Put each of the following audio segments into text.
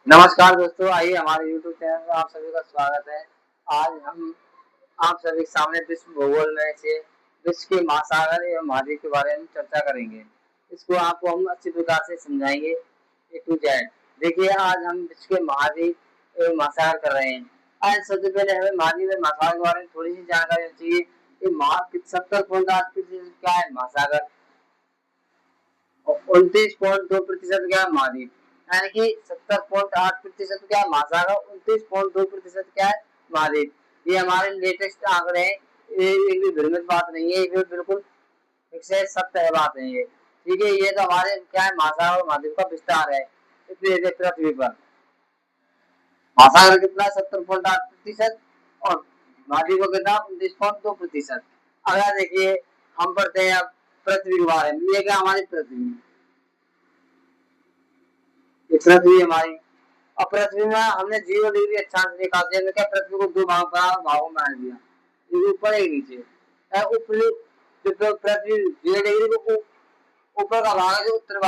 नमस्कार दोस्तों, आइए हमारे YouTube चैनल में आप सभी का स्वागत है। आज हम आप सभी के सामने विश्व भूगोल में से विश्व के महासागर एवं महाद्वीप के बारे में चर्चा करेंगे। इसको आपको हम अच्छी प्रकार से समझाएंगे ए टू जेड। देखिए, आज हम विश्व के महाद्वीप एवं महासागर कर रहे हैं। आज सबसे पहले हमें महाद्वीप एवं महासागर के बारे में थोड़ी सी जानकारी होनी चाहिए कि 70.8% क्या है महासागर, 29.2% क्या है महाद्वीप। यानी कि 70.8% क्या है महासागर, 29.2% क्या है महाद्वीप। ये हमारे लेटेस्ट आंकड़े हैं, ये भी भ्रमित बात नहीं है, ये बिल्कुल फिक्स है, सत्य है बात है ये। ठीक है, ये तो हमारे क्या है महासागर और महाद्वीप का विस्तार है पृथ्वी पर। महासागर कितना है 70.8% और महाद्वीप का कितना 29.2%। अगर देखिए हम पढ़ते हैं अब पृथ्वी के बारे में, ये क्या हमारी पृथ्वी, पृथ्वी हमारी। और पृथ्वी में हमने 0 डिग्री अक्षांश रेखा से क्या पृथ्वी को दो भागों में बांट दिया, एक ऊपर एक नीचे। ऊपरी जो पृथ्वी 0 डिग्री को ऊपर का भाग है जो उत्तर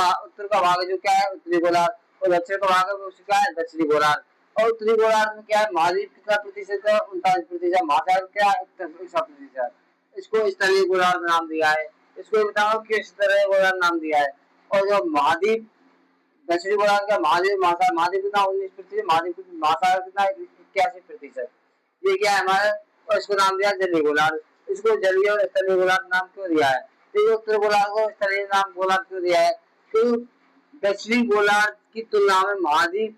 का भाग है जो क्या है उत्तरी गोलार्ध, और दक्षिण का भाग है वो क्या है दक्षिणी गोलार्ध। और उत्तरी गोलार्ध में क्या है महाद्वीप कितना प्रतिशत है 39%, महासागर क्या है 61%। इसको स्थलीय गोलार्ध नाम दिया है। इसको बताओ किस तरह गोलार्ध नाम दिया है। और जो महाद्वीप दक्षिणी गोलार्ध का महाद्वीप महाद्वीप कितना 19%, महाद्वीप महासागर कितना 81%। ये क्या है हमारा, और इसको नाम दिया जलीय गोलार्ध। इसको जलीय और स्थलीय गोलार्ध नाम क्यों दिया है, तो उत्तर गोलार्ध को स्थलीय नाम गोलार्ध क्यों दिया है, तो दक्षिणी गोलार्ध की तुलना में महाद्वीप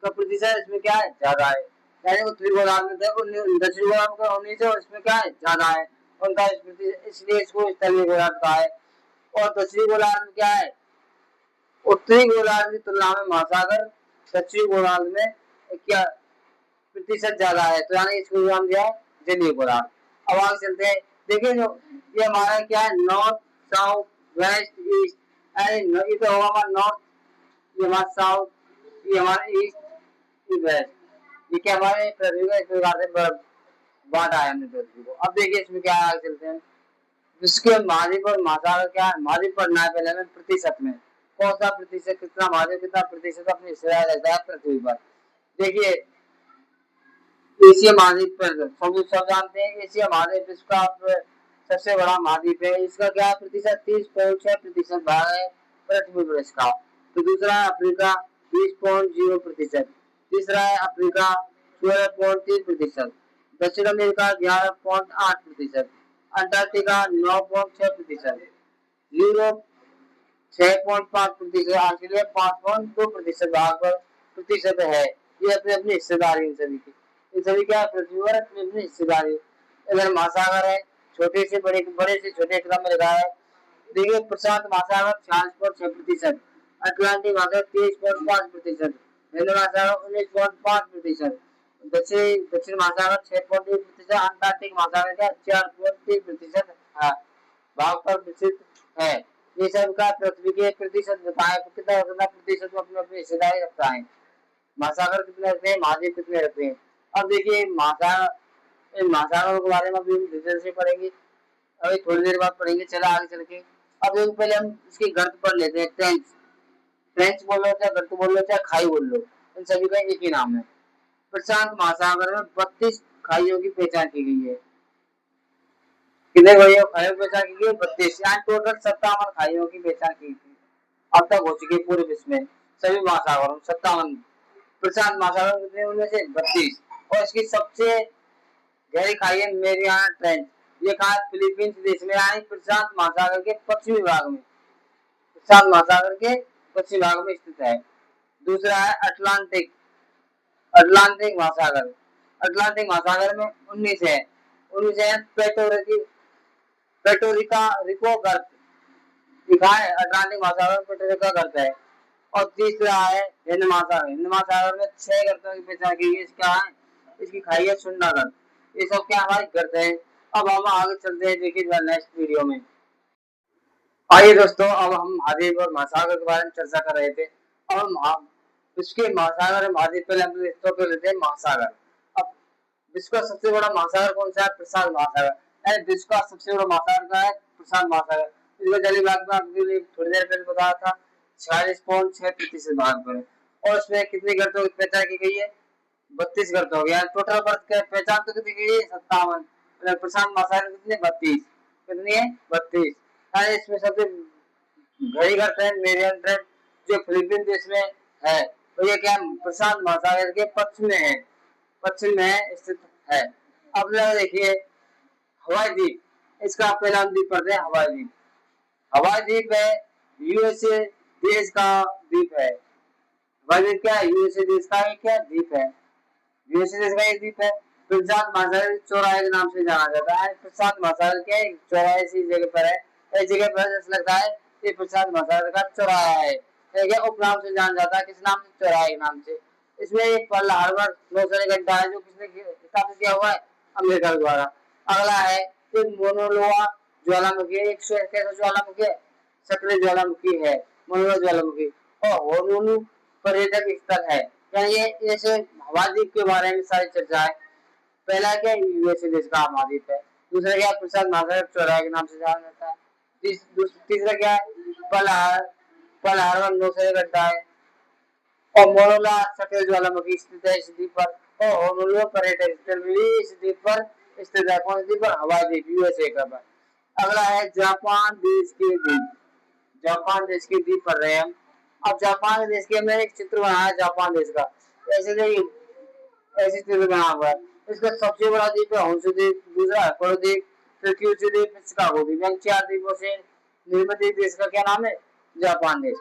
का प्रतिशत इसमें क्या है ज्यादा है। यानी उत्तरी गोलार्ध में दक्षिणी गोलार्ध का 19 है और इसमें क्या है ज्यादा है 39%, इसलिए इसको स्थलीय गोलार्ध कहा है। और दक्षिणी गोलार्ध में क्या है, उत्तरी गोलार्ध की तुलना में महासागर दक्षिणी गोलार्ध में क्या प्रतिशत ज्यादा है, तो यानी इसको नाम दिया जलीय गोलार्ध। अब आगे चलते हैं। देखिए जो ये हमारा क्या है नॉर्थ साउथ वेस्ट ईस्ट, ये तो होगा हमारा नॉर्थ, ये हमारा साउथ, ये हमारा ईस्ट, ये वेस्ट। ये क्या हमारे पृथ्वी का इस प्रकार से बांटा है हमने पृथ्वी को। अब देखिए इसमें क्या है, आगे चलते हैं। विश्व महाद्वीप और महासागर क्या है, महाद्वीप पढ़ना है पहले हमें प्रतिशत में, कौन सा प्रतिशत कितना महाद्वीप कितना प्रतिशत अपनी हिस्सेदारी रहता है पृथ्वी पर। देखिए एशिया महाद्वीप पर सब जानते हैं, एशिया महाद्वीप इसका सबसे बड़ा महाद्वीप है। इसका क्या प्रतिशत 30.6% भाग है पृथ्वी पर इसका। तो दूसरा है अफ्रीका 20.0%, तीसरा है अफ्रीका 16.3%, दक्षिण अमेरिका 11.8%, अंटार्कटिका 9.6%, यूरोप 6.5%, ऑस्ट्रेलिया 5.2% भाग पर प्रतिशत है। ये अपनी अपनी हिस्सेदारी इन सभी की, इन सभी क्या पृथ्वी पर अपनी अपनी हिस्सेदारी। इधर महासागर है, छोटे से बड़े से छोटे क्रम में रखा है। देखिए प्रशांत महासागर 46.6%, अटलांटिक महासागर 23.5%, हिंद महासागर 19.5%, दक्षिण महासागर 6.1%, अंटार्कटिक महासागर का 4.3% भाग पर विकसित है। ये सब का पृथ्वी के प्रतिशत बताए, कितना कितना प्रतिशत अपने अपनी हिस्सेदारी रखता है। महासागर कितने रखते हैं, महाद्वीप कितने रखते हैं। अब देखिए महासागरों के बारे में अभी हम डिटेल से पढ़ेंगे, अभी थोड़ी देर बाद पढ़ेंगे, चला आगे चल के। अब पहले हम इसके गर्त पढ़ लेते हैं। ट्रेंच, ट्रेंच बोल लो चाहे गर्त बोल लो चाहे खाई बोल लो, इन सभी का एक ही नाम है। प्रशांत महासागर में 32 खाइयों की पहचान की गई है। कितने खाइयों की पहचान की गई, 32। यहाँ टोटल 57 खाइयों की पहचान की गई अब तक हो चुकी है पूरे विश्व में। सभी महासागरों 57, प्रशांत महासागर कितने उनमें से 32। और इसकी सबसे गहरी खाई है मेरियाना ट्रेंच, ये कहा फिलीपींस देश में यानी प्रशांत महासागर के पश्चिमी भाग में, प्रशांत महासागर के पश्चिमी भाग में स्थित है। दूसरा है अटलांटिक, अटलांटिक महासागर, अटलांटिक महासागर में 19 है, 19 है पेटोरिका रिको गर्त लिखा है, अटलांटिक महासागर में पेटोरिका गर्त है। और तीसरा है हिंद महासागर, हिंद महासागर में 6 गर्तों की पहचान की गई। इसका है इसकी खाई है सुन्ना गर्त। ये सब क्या हमारे गर्त है। अब हम आगे चलते हैं, देखिए नेक्स्ट वीडियो में। आइए दोस्तों, अब हम महाद्वीप और महासागर के बारे में चर्चा कर रहे थे। अब विश्व के महासागर महाद्वीप पहले हम तो लेते हैं महासागर। अब विश्व का सबसे बड़ा महासागर कौन सा है, प्रशांत महासागर। विश्व का सबसे बड़ा महासागर का है प्रशांत महासागर। इसका जलीय भाग में आपके लिए थोड़ी देर पहले बताया था 46.6% भाग पर। और उसमें कितने गणितों की पहचान की गई है? 32 गणित हो गया। टोटल बर्थ की पहचान तो कितनी की गई है? 57। प्रशांत महासागर कितने? 32। कितनी है? 32। इसमें सबसे घड़ी का ट्रेंड मेरियन ट्रेंड जो फिलीपीन देश में है, तो ये क्या प्रशांत महासागर के पश्चिम में है, पश्चिम में स्थित है। अब देखिए हवाई द्वीप, इसका पहला द्वीप पढ़ते हैं हवाई द्वीप। हवाई द्वीप है यूएसए देश का द्वीप है। हवाई द्वीप क्या है? यूएसए देश का एक क्या द्वीप है, यूएसए देश का एक द्वीप है। प्रशांत महासागर चौराहे के नाम से जाना जाता है। प्रशांत महासागर के चौराहे इसी जगह पर है, इस जगह पर ऐसा लगता है कि प्रशांत महासागर का चौराहा है, उपनाम से जाना जाता है। किस नाम से? चौराहे के नाम से। इसमें एक पर्ल हार्बर नौसेना गड्ढा है जो किसने स्थापित किया हुआ है? अमेरिका द्वारा। अगला है एक मोनोलोआ ज्वालामुखी, एक कैसा ज्वालामुखी है? सक्रिय ज्वालामुखी है मोनोलोआ ज्वालामुखी। और होनोलु पर्यटक स्थल है। ये जैसे हवाई द्वीप के बारे में सारी चर्चा है। पहला क्या? यूएसए देश का महाद्वीप है। दूसरा क्या? प्रशांत महासागर चौराहे के नाम से जाना जाता है। तीसरा क्या है? पर्ल हार्बर नौसेना गड्ढा है। और मोनोला सक्रिय ज्वालामुखी स्थित है इस द्वीप पर। और होनोलु पर्यटक स्थल भी इस द्वीप पर स्थित है। कौन सी द्वीप पर? हवाई द्वीप, यूएसए का पर। अगला है जापान देश के द्वीप। जापान देश के द्वीप पढ़ रहे हैं हम। अब जापान देश के मैंने एक चित्र बनाया जापान देश का, ऐसे नहीं ऐसे चित्र बना हुआ है। इसका सबसे बड़ा द्वीप है होन्शु द्वीप, दूसरा है कोरो द्वीप, फिर क्यूशू द्वीप, फिर शिकागो द्वीप। इन 4 द्वीपों से निर्मित देश का क्या नाम है? जापान देश।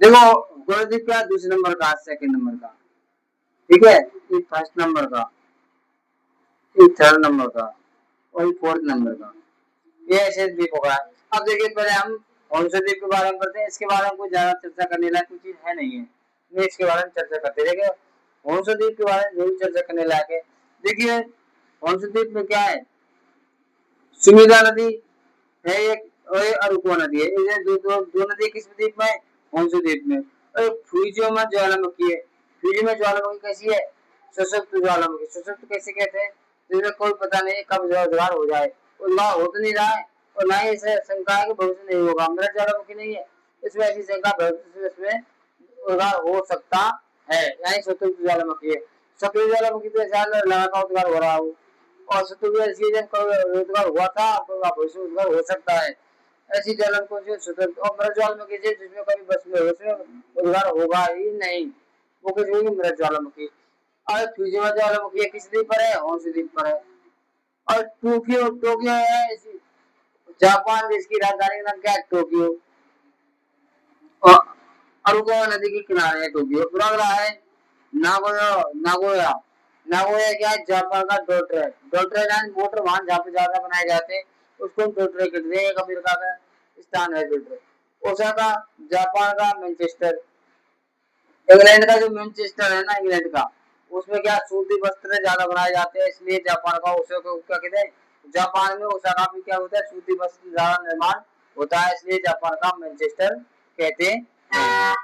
देखो कोरो द्वीप क्या? दूसरे नंबर का, सेकंड नंबर का, ठीक है। ये फर्स्ट नंबर का, ये थर्ड नंबर का और फोर्थ नंबर का, ये ऐसे द्वीपों का। अब देखिए पहले हम होन्शु द्वीप के बारे में पढ़ते हैं। इसके बारे में कोई ज्यादा चर्चा करने लायक कोई चीज है नहीं है, मैं इसके बारे में चर्चा करते देखिए होन्शु द्वीप के बारे में जरूर चर्चा करने लायक है। देखिए होन्शु द्वीप में क्या है? सुमिदा नदी है एक, और अरुको नदी है। ये दो नदी किस द्वीप में? होन्शु द्वीप में। और फ्यूजियोमा ज्वालामुखी है। फ्यूजियोमा ज्वालामुखी कैसी है? सुषुप्त ज्वालामुखी। सुषुप्त कैसे कहते हैं? जिसमें कोई पता नहीं कब उद्गार हो जाए, उद्गार हो तो नहीं रहा है और ना ही इसे शंका है कि भविष्य नहीं होगा। मृत ज्वालामुखी नहीं है, इसमें ऐसी शंका भविष्य इसमें उद्गार हो सकता है, यानी सुषुप्त ज्वालामुखी है। सक्रिय ज्वालामुखी तो लगातार उद्गार हो रहा हो, और सुषुप्त उद्गार हुआ था तो भविष्य उद्गार हो सकता है। ऐसी ज्वालामुखी कौन सी? सुषुप्त। और मृत ज्वालामुखी जिसमें कभी भविष्य उद्गार होगा ही नहीं, वो किस होगी? मृत ज्वालामुखी। और फ्यूजियोमा ज्वालामुखी किस द्वीप पर है? होन्शु द्वीप पर है। और टोक्यो, टोक्यो है जापान देश की राजधानी का नाम क्या है? टोक्यो। और अरुकावा नदी के किनारे है टोक्यो। दूसरा है नागोया। नागोया, नागोया क्या है? जापान का डोटरे। डोटरे यानी मोटर वाहन जहाँ पे ज्यादा बनाए जाते हैं उसको हम डोटरे कहते हैं। एक अमेरिका का स्थान है डोटरे। ओसाका जापान का। मैनचेस्टर इंग्लैंड का, जो मैनचेस्टर है ना इंग्लैंड का, उसमें क्या सूती वस्त्र ज्यादा बनाए जाते हैं, इसलिए जापान का ओसाका क्या कहते हैं? जापान में ओसाका भी क्या होता है? सूती वस्त्र ज्यादा निर्माण होता है, इसलिए जापान का मैनचेस्टर कहते हैं।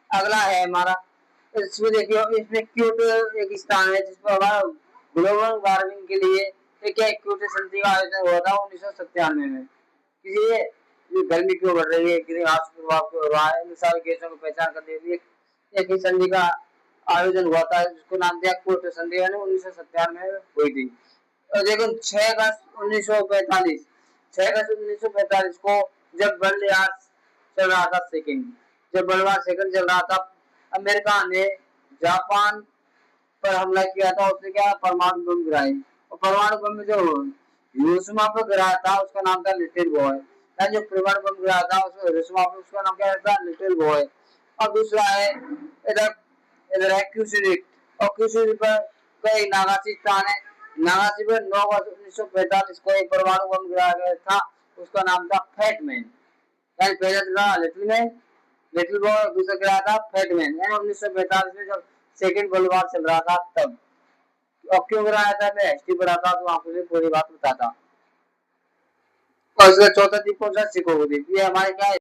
अगला है हमारा, इसमें देखिए इसमें क्योटो एक स्थान है जिसमें हमारा ग्लोबल वार्मिंग के लिए एक क्योटो संधि का आयोजन हुआ था 1997 में। इसलिए ये गर्मी क्यों बढ़ रही है, ग्रीन हाउस प्रभाव क्यों हो रहा है, इन सारी गैसों को पहचान करने के लिए एक ही संधि का आयोजन हुआ था जिसको नाम दिया क्योटो संधि, 1997 में हुई थी। और देखो 6 अगस्त 1945, 6 अगस्त 1945 को जब वर्ल्ड वार चल रहा था सेकंड, जब वर्ल्ड वार सेकंड चल रहा था, अमेरिका ने जापान पर हमला किया था। उसने क्या परमाणु बम गिराए, और परमाणु बम में जो हिरोशिमा पर गिराया था उसका नाम था लिटिल बॉय। जो परमाणु बम गिराया था उसको हिरोशिमा पर, उसका नाम क्या था? Little boy. और दूसरा है इधर इधर है क्यूशू, और क्यूशू पर कई नागासाकी स्थान है। नागासाकी पर 9 अगस्त 1945 को एक परमाणु बम गिराया गया था, उसका नाम था फैटमैन। यानी पहले था लिटिल मैन, लिटिल बॉय, दूसरा गिराया था फैटमैन। यानी 1945 में जब सेकेंड वर्ल्ड वार चल रहा था तब। और क्यों गिराया था? मैं हिस्ट्री पढ़ा था तो आपको पूरी बात बताता। और इसका चौथा द्वीप कौन सा? शिकोकू द्वीप। ये हमारे क्या है?